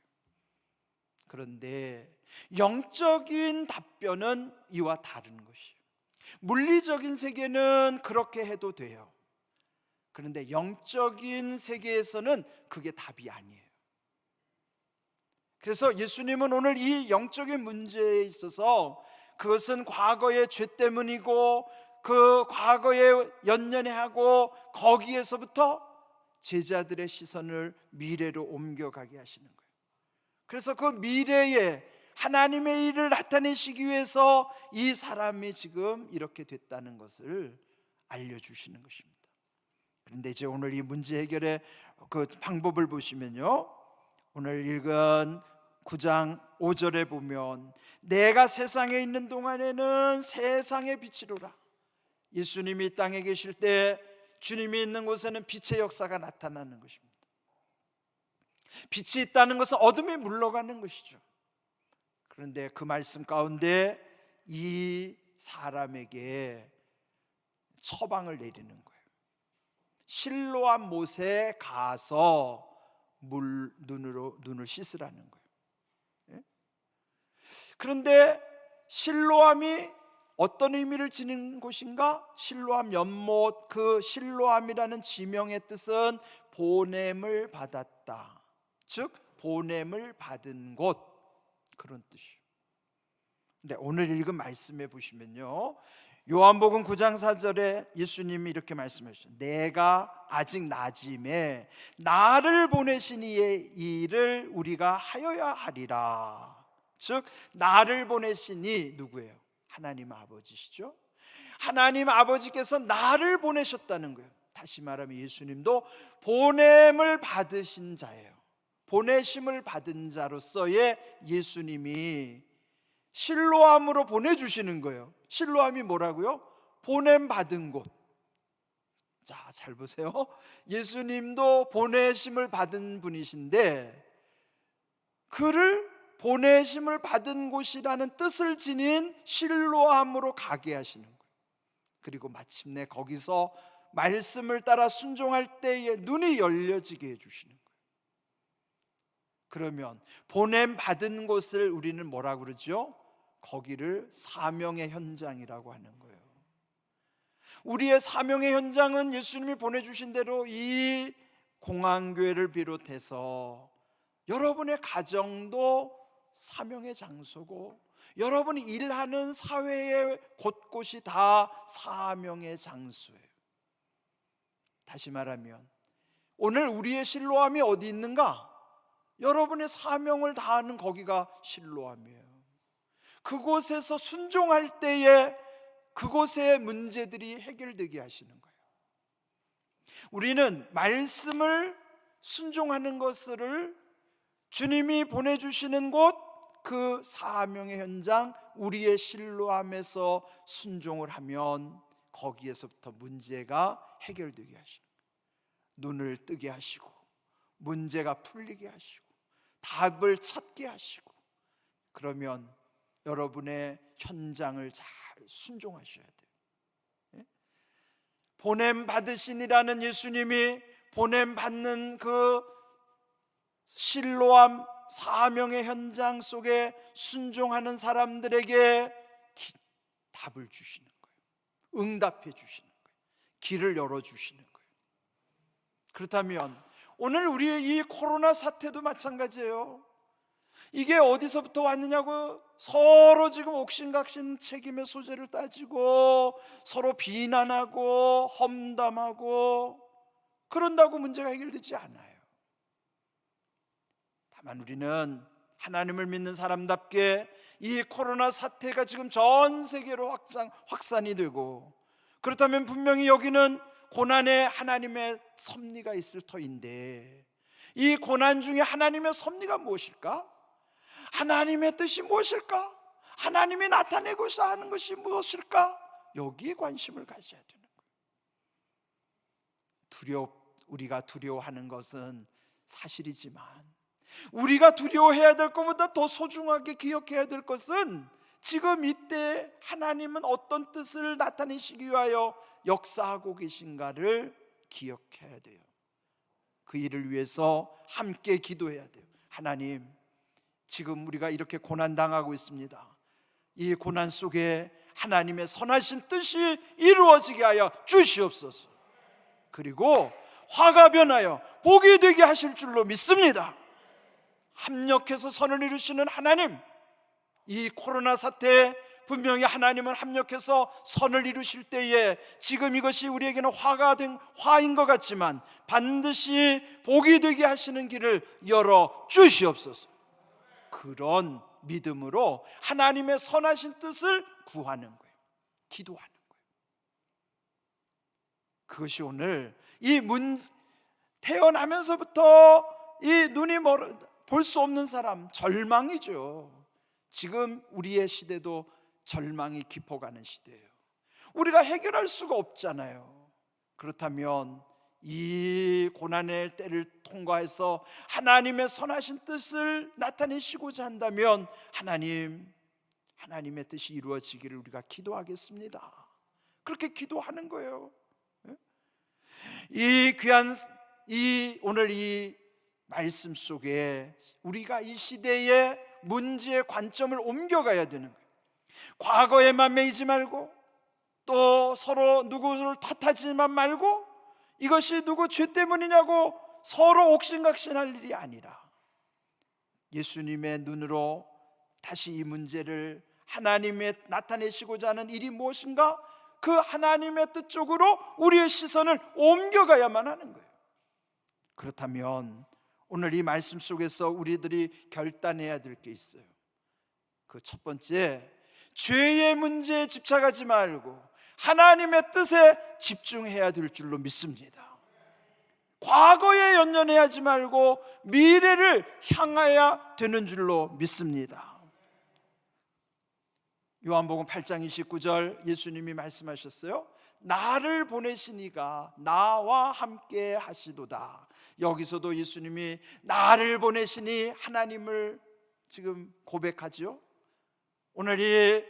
그런데 영적인 답변은 이와 다른 것이에요. 물리적인 세계는 그렇게 해도 돼요. 그런데 영적인 세계에서는 그게 답이 아니에요. 그래서 예수님은 오늘 이 영적인 문제에 있어서 그것은 과거의 죄 때문이고 그 과거에 연연해하고 거기에서부터 제자들의 시선을 미래로 옮겨가게 하시는 거예요. 그래서 그 미래에 하나님의 일을 나타내시기 위해서 이 사람이 지금 이렇게 됐다는 것을 알려주시는 것입니다. 그런데 이제 오늘 이 문제 해결의 그 방법을 보시면요, 오늘 읽은 9장 5절에 보면 내가 세상에 있는 동안에는 세상의 빛이로라. 예수님이 이 땅에 계실 때 주님이 있는 곳에는 빛의 역사가 나타나는 것입니다. 빛이 있다는 것은 어둠이 물러가는 것이죠. 그런데 그 말씀 가운데 이 사람에게 처방을 내리는 거예요. 실로암 못에 가서 눈을 씻으라는 거예요. 그런데 실로암이 어떤 의미를 지닌 곳인가? 실로암 연못, 그 실로암이라는 지명의 뜻은 보냄을 받았다, 즉 보냄을 받은 곳, 그런 뜻이에요. 근데 오늘 읽은 말씀에 보시면요, 요한복음 9장 4절에 예수님이 이렇게 말씀하셨어요. 내가 아직 낮임에 나를 보내신 이의 일을 우리가 하여야 하리라. 즉 나를 보내신 이 누구예요? 하나님 아버지시죠. 하나님 아버지께서 나를 보내셨다는 거예요. 다시 말하면 예수님도 보냄을 받으신 자예요. 보내심을 받은 자로서의 예수님이 실로암으로 보내주시는 거예요. 실로암이 뭐라고요? 보냄 받은 곳. 자, 잘 보세요. 예수님도 보내심을 받은 분이신데 그를 보내심을 받은 곳이라는 뜻을 지닌 실로암으로 가게 하시는 거예요. 그리고 마침내 거기서 말씀을 따라 순종할 때에 눈이 열려지게 해주시는 거예요. 그러면 보냄 받은 곳을 우리는 뭐라고 그러죠? 거기를 사명의 현장이라고 하는 거예요. 우리의 사명의 현장은 예수님이 보내주신 대로 이 공항교회를 비롯해서 여러분의 가정도 사명의 장소고 여러분이 일하는 사회의 곳곳이 다 사명의 장소예요. 다시 말하면 오늘 우리의 실로암이 어디 있는가? 여러분의 사명을 다하는 거기가 실로암이에요. 그곳에서 순종할 때에 그곳의 문제들이 해결되게 하시는 거예요. 우리는 말씀을 순종하는 것을 주님이 보내주시는 곳, 그 사명의 현장, 우리의 실로암에서 순종을 하면 거기에서부터 문제가 해결되게 하시는 거예요. 눈을 뜨게 하시고 문제가 풀리게 하시고 답을 찾게 하시고, 그러면 여러분의 현장을 잘 순종하셔야 돼요. 보냄 받으시니라는 예수님이 보냄 받는 그 실로암 사명의 현장 속에 순종하는 사람들에게 답을 주시는 거예요. 응답해 주시는 거예요. 길을 열어주시는 거예요. 그렇다면 오늘 우리의 이 코로나 사태도 마찬가지예요. 이게 어디서부터 왔느냐고 서로 지금 옥신각신 책임의 소재를 따지고 서로 비난하고 험담하고 그런다고 문제가 해결되지 않아요. 다만 우리는 하나님을 믿는 사람답게 이 코로나 사태가 지금 전 세계로 확산이 되고, 그렇다면 분명히 여기는 고난에 하나님의 섭리가 있을 터인데, 이 고난 중에 하나님의 섭리가 무엇일까? 하나님의 뜻이 무엇일까? 하나님이 나타내고자 하는 것이 무엇일까? 여기에 관심을 가져야 되는 거예요. 우리가 두려워하는 것은 사실이지만 우리가 두려워해야 될 것보다 더 소중하게 기억해야 될 것은 지금 이때 하나님은 어떤 뜻을 나타내시기 위하여 역사하고 계신가를 기억해야 돼요. 그 일을 위해서 함께 기도해야 돼요. 하나님, 지금 우리가 이렇게 고난당하고 있습니다. 이 고난 속에 하나님의 선하신 뜻이 이루어지게 하여 주시옵소서. 그리고 화가 변하여 복이 되게 하실 줄로 믿습니다. 합력해서 선을 이루시는 하나님, 이 코로나 사태에 분명히 하나님은 합력해서 선을 이루실 때에 지금 이것이 우리에게는 화인 것 같지만 반드시 복이 되게 하시는 길을 열어 주시옵소서. 그런 믿음으로 하나님의 선하신 뜻을 구하는 거예요. 기도하는 거예요. 그것이 오늘 이 태어나면서부터 이 눈이 볼 수 없는 사람, 절망이죠. 지금 우리의 시대도 절망이 깊어가는 시대예요. 우리가 해결할 수가 없잖아요. 그렇다면 이 고난의 때를 통과해서 하나님의 선하신 뜻을 나타내시고자 한다면 하나님의 뜻이 이루어지기를 우리가 기도하겠습니다. 그렇게 기도하는 거예요. 오늘 이 말씀 속에 우리가 이 시대의 문제의 관점을 옮겨가야 되는 거예요. 과거에만 매이지 말고 또 서로 누구를 탓하지만 말고 이것이 누구 죄 때문이냐고 서로 옥신각신할 일이 아니라 예수님의 눈으로 다시 이 문제를 하나님의 나타내시고자 하는 일이 무엇인가, 그 하나님의 뜻 쪽으로 우리의 시선을 옮겨가야만 하는 거예요. 그렇다면 오늘 이 말씀 속에서 우리들이 결단해야 될 게 있어요. 그 첫 번째, 죄의 문제에 집착하지 말고 하나님의 뜻에 집중해야 될 줄로 믿습니다. 과거에 연연해하지 말고 미래를 향해야 되는 줄로 믿습니다. 요한복음 8장 29절 예수님이 말씀하셨어요. 나를 보내신 이가 나와 함께 하시도다. 여기서도 예수님이 나를 보내시니 하나님을 지금 고백하죠. 오늘 이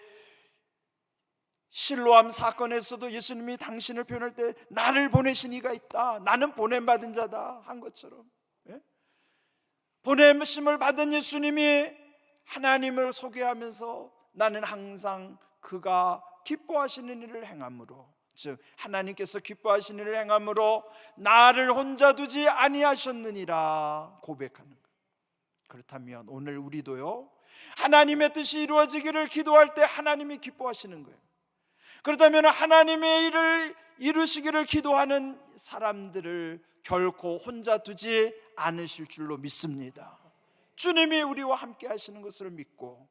실로암 사건에서도 예수님이 당신을 표현할 때 나를 보내신 이가 있다, 나는 보냄받은 자다 한 것처럼, 보내심을 받은 예수님이 하나님을 소개하면서 나는 항상 그가 기뻐하시는 일을 행함으로, 즉 하나님께서 기뻐하시는 일을 행함으로 나를 혼자 두지 아니하셨느니라 고백하는 거예요. 그렇다면 오늘 우리도요, 하나님의 뜻이 이루어지기를 기도할 때 하나님이 기뻐하시는 거예요. 그렇다면 하나님의 일을 이루시기를 기도하는 사람들을 결코 혼자 두지 않으실 줄로 믿습니다. 주님이 우리와 함께 하시는 것을 믿고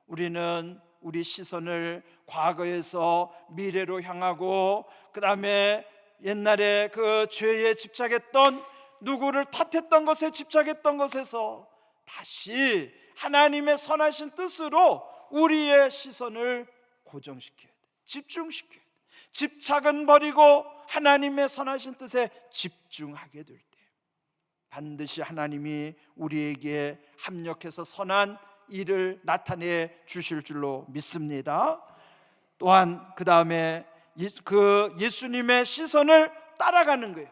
우리는 우리 시선을 과거에서 미래로 향하고, 그 다음에 옛날에 그 죄에 집착했던, 누구를 탓했던 것에 집착했던 것에서 다시 하나님의 선하신 뜻으로 우리의 시선을 고정시켜야 돼, 집중시켜야 돼. 집착은 버리고 하나님의 선하신 뜻에 집중하게 될 때 반드시 하나님이 우리에게 합력해서 선한 일을 나타내 주실 줄로 믿습니다. 또한 그 다음에 그 예수님의 시선을 따라가는 거예요.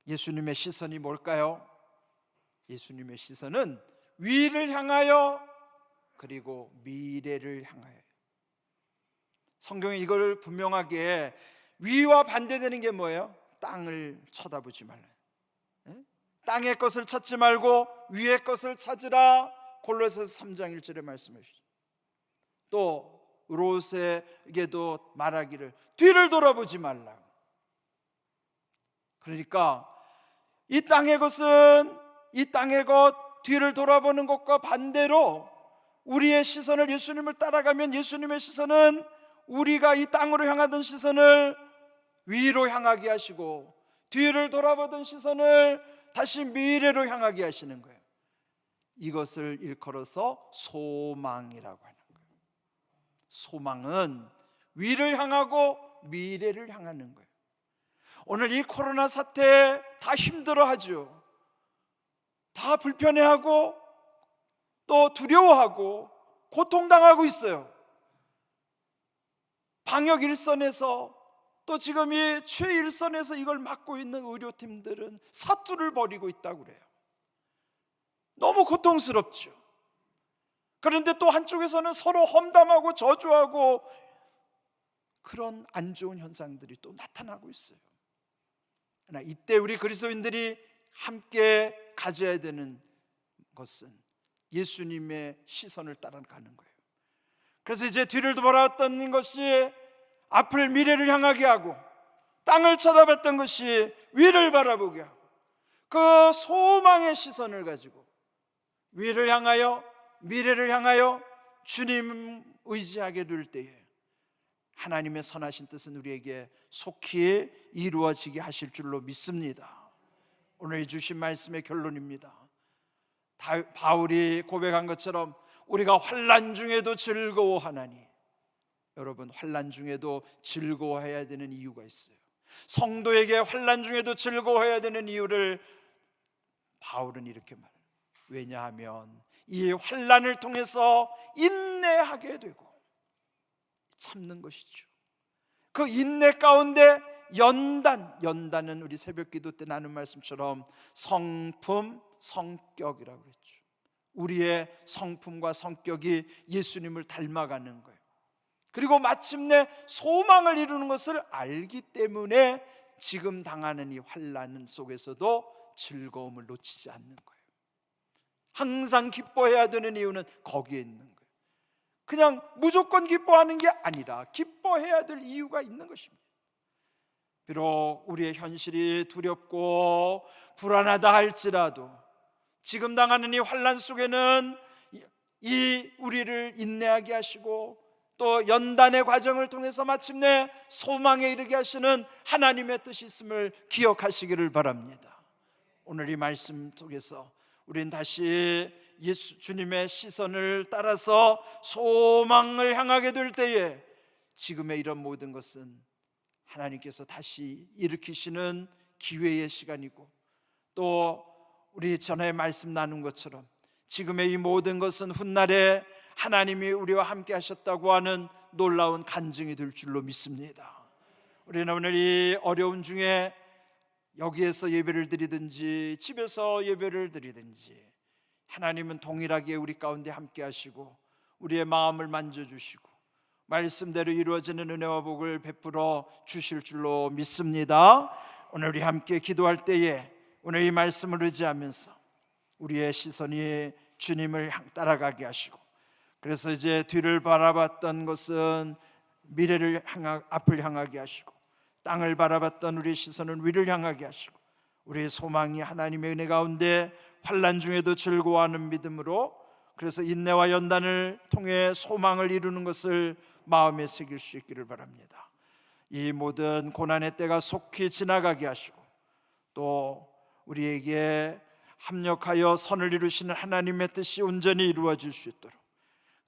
예수님의 시선이 뭘까요? 예수님의 시선은 위를 향하여 그리고 미래를 향하여. 성경에 이걸 분명하게, 위와 반대되는 게 뭐예요? 땅을 쳐다보지 말라. 땅의 것을 찾지 말고 위의 것을 찾으라. 골로새서 3장 1절에 말씀하시죠. 또 롯에게도 말하기를 뒤를 돌아보지 말라. 그러니까 이 땅의 것은, 이 땅의 것, 뒤를 돌아보는 것과 반대로 우리의 시선을 예수님을 따라가면 예수님의 시선은 우리가 이 땅으로 향하던 시선을 위로 향하게 하시고 뒤를 돌아보던 시선을 다시 미래로 향하게 하시는 거예요. 이것을 일컬어서 소망이라고 하는 거예요. 소망은 위를 향하고 미래를 향하는 거예요. 오늘 이 코로나 사태 다 힘들어하죠. 다 불편해하고 또 두려워하고 고통당하고 있어요. 방역 일선에서 또 지금 이 최일선에서 이걸 맡고 있는 의료팀들은 사투를 벌이고 있다고 그래요. 너무 고통스럽죠. 그런데 또 한쪽에서는 서로 험담하고 저주하고 그런 안 좋은 현상들이 또 나타나고 있어요. 그러나 이때 우리 그리스도인들이 함께 가져야 되는 것은 예수님의 시선을 따라가는 거예요. 그래서 이제 뒤를 돌아왔던 것이 앞을 미래를 향하게 하고, 땅을 쳐다봤던 것이 위를 바라보게 하고, 그 소망의 시선을 가지고 위를 향하여, 미래를 향하여 주님 의지하게 될 때에 하나님의 선하신 뜻은 우리에게 속히 이루어지게 하실 줄로 믿습니다. 오늘 주신 말씀의 결론입니다. 바울이 고백한 것처럼 우리가 환난 중에도 즐거워하나니, 여러분, 환난 중에도 즐거워해야 되는 이유가 있어요. 성도에게 환난 중에도 즐거워해야 되는 이유를 바울은 이렇게 말해요. 왜냐하면 이 환난을 통해서 인내하게 되고, 참는 것이죠. 그 인내 가운데 연단은 우리 새벽기도 때 나눈 말씀처럼 성품, 성격이라고 그랬죠. 우리의 성품과 성격이 예수님을 닮아가는 거예요. 그리고 마침내 소망을 이루는 것을 알기 때문에 지금 당하는 이 환난 속에서도 즐거움을 놓치지 않는 거예요. 항상 기뻐해야 되는 이유는 거기에 있는 거예요. 그냥 무조건 기뻐하는 게 아니라 기뻐해야 될 이유가 있는 것입니다. 비록 우리의 현실이 두렵고 불안하다 할지라도 지금 당하는 이 환난 속에는 이 우리를 인내하게 하시고 또 연단의 과정을 통해서 마침내 소망에 이르게 하시는 하나님의 뜻이 있음을 기억하시기를 바랍니다. 오늘 이 말씀 속에서 우리는 다시 주님의 시선을 따라서 소망을 향하게 될 때에 지금의 이런 모든 것은 하나님께서 다시 일으키시는 기회의 시간이고, 또 우리 전에 말씀 나눈 것처럼 지금의 이 모든 것은 훗날에 하나님이 우리와 함께 하셨다고 하는 놀라운 간증이 될 줄로 믿습니다. 우리는 오늘 이 어려움 중에 여기에서 예배를 드리든지 집에서 예배를 드리든지 하나님은 동일하게 우리 가운데 함께 하시고 우리의 마음을 만져주시고 말씀대로 이루어지는 은혜와 복을 베풀어 주실 줄로 믿습니다. 오늘 우리 함께 기도할 때에 오늘 이 말씀을 의지하면서 우리의 시선이 주님을 따라가게 하시고, 그래서 이제 뒤를 바라봤던 것은 미래를 앞을 향하게 하시고, 땅을 바라봤던 우리의 시선은 위를 향하게 하시고, 우리의 소망이 하나님의 은혜 가운데 환난 중에도 즐거워하는 믿음으로, 그래서 인내와 연단을 통해 소망을 이루는 것을 마음에 새길 수 있기를 바랍니다. 이 모든 고난의 때가 속히 지나가게 하시고, 또 우리에게 합력하여 선을 이루시는 하나님의 뜻이 온전히 이루어질 수 있도록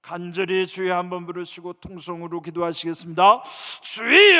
간절히 주여 한번 부르시고 통성으로 기도하시겠습니다. 주여,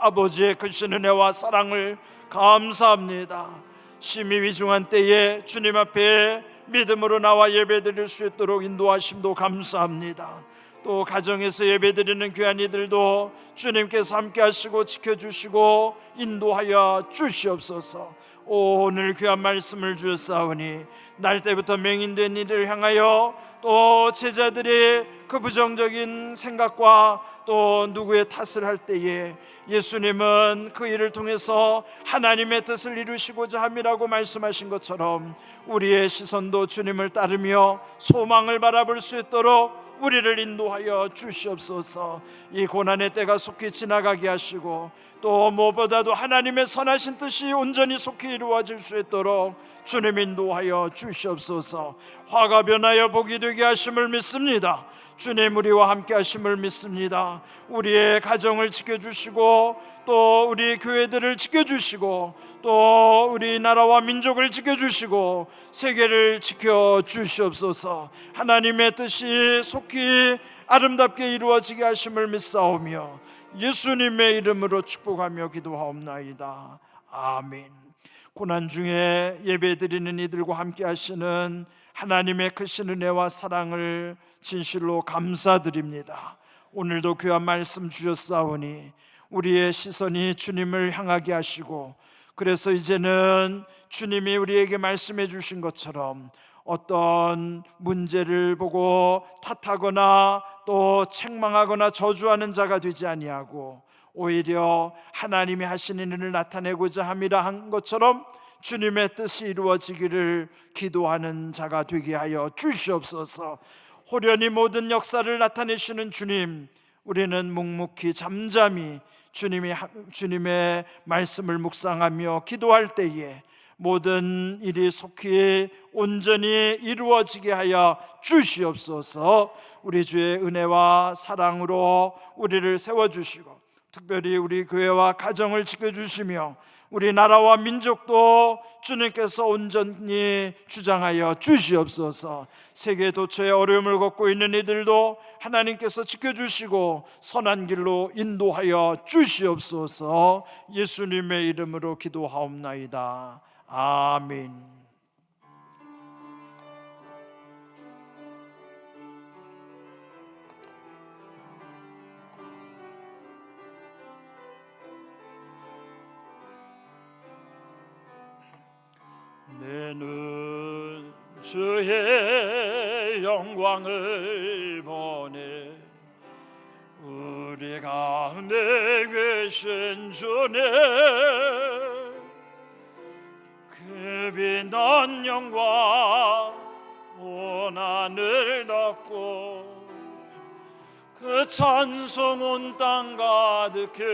아버지의 크신 은혜와 사랑을 감사합니다. 심히 위중한 때에 주님 앞에 믿음으로 나와 예배드릴 수 있도록 인도하심도 감사합니다. 또 가정에서 예배드리는 귀한 이들도 주님께서 함께 하시고 지켜주시고 인도하여 주시옵소서. 오늘 귀한 말씀을 주셨사오니 날 때부터 맹인된 이를 향하여 또 제자들의 그 부정적인 생각과 또 누구의 탓을 할 때에 예수님은 그 일을 통해서 하나님의 뜻을 이루시고자 함이라고 말씀하신 것처럼 우리의 시선도 주님을 따르며 소망을 바라볼 수 있도록 우리를 인도하여 주시옵소서. 이 고난의 때가 속히 지나가게 하시고 또 무엇보다도 하나님의 선하신 뜻이 온전히 속히 이루어질 수 있도록 주님 인도하여 주시옵소서. 화가 변하여 복이 되게 하심을 믿습니다. 주님 우리와 함께 하심을 믿습니다. 우리의 가정을 지켜주시고 또 우리 교회들을 지켜주시고 또 우리 나라와 민족을 지켜주시고 세계를 지켜주시옵소서. 하나님의 뜻이 속히 아름답게 이루어지게 하심을 믿사오며 예수님의 이름으로 축복하며 기도하옵나이다. 아멘. 고난 중에 예배드리는 이들과 함께 하시는 하나님의 크신 은혜와 사랑을 진실로 감사드립니다. 오늘도 귀한 말씀 주셨사오니 우리의 시선이 주님을 향하게 하시고, 그래서 이제는 주님이 우리에게 말씀해 주신 것처럼 어떤 문제를 보고 탓하거나 또 책망하거나 저주하는 자가 되지 아니하고 오히려 하나님이 하시는 일을 나타내고자 함이라 한 것처럼 주님의 뜻이 이루어지기를 기도하는 자가 되게 하여 주시옵소서. 호련히 모든 역사를 나타내시는 주님, 우리는 묵묵히 잠잠히 주님의 말씀을 묵상하며 기도할 때에 모든 일이 속히 온전히 이루어지게 하여 주시옵소서. 우리 주의 은혜와 사랑으로 우리를 세워주시고 특별히 우리 교회와 가정을 지켜주시며 우리 나라와 민족도 주님께서 온전히 주장하여 주시옵소서. 세계 도처에 어려움을 겪고 있는 이들도 하나님께서 지켜주시고 선한 길로 인도하여 주시옵소서. 예수님의 이름으로 기도하옵나이다. 아멘. 내는 주의 영광을 보내 우리 가운데 계신 주님 그 빛난 영광 온 하늘 덮고 그 찬송 온 땅 가득해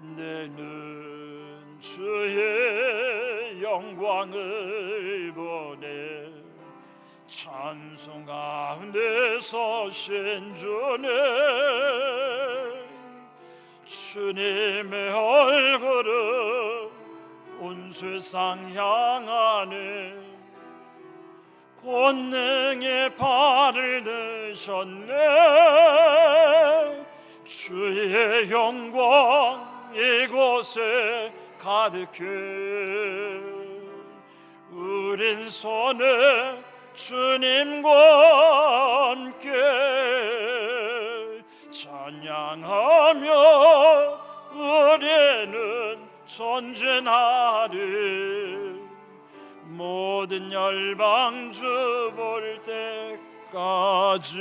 내는 주의 영광을 보내 찬송 가운데 서신 주님의 얼굴을 온 세상 향하네 권능의 발을 드셨네 주의 영광 이곳에 가득해 우린 손에 주님과 함께 찬양하며 우리는 전진하리 모든 열방 주 볼 때까지.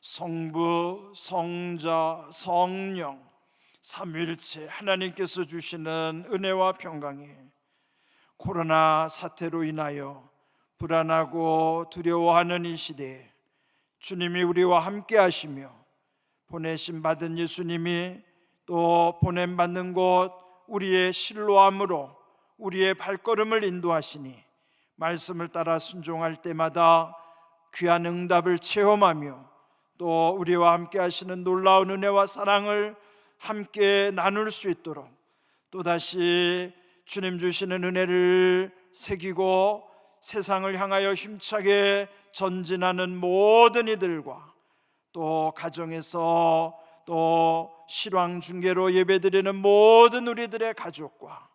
성부, 성자, 성령 삼위일체 하나님께서 주시는 은혜와 평강이 코로나 사태로 인하여 불안하고 두려워하는 이 시대에 주님이 우리와 함께 하시며 보내심 받은 예수님이 또 보냄받는 곳 우리의 실로함으로 우리의 발걸음을 인도하시니 말씀을 따라 순종할 때마다 귀한 응답을 체험하며 또 우리와 함께 하시는 놀라운 은혜와 사랑을 함께 나눌 수 있도록 또다시 주님 주시는 은혜를 새기고 세상을 향하여 힘차게 전진하는 모든 이들과 또 가정에서 또 실황 중계로 예배드리는 모든 우리들의 가족과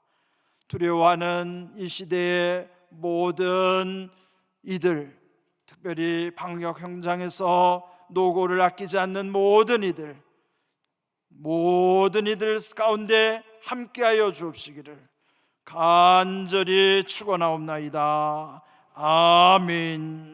두려워하는 이 시대의 모든 이들, 특별히 방역 현장에서 노고를 아끼지 않는 모든 이들 가운데 함께하여 주옵시기를 간절히 축원하옵나이다. 아멘.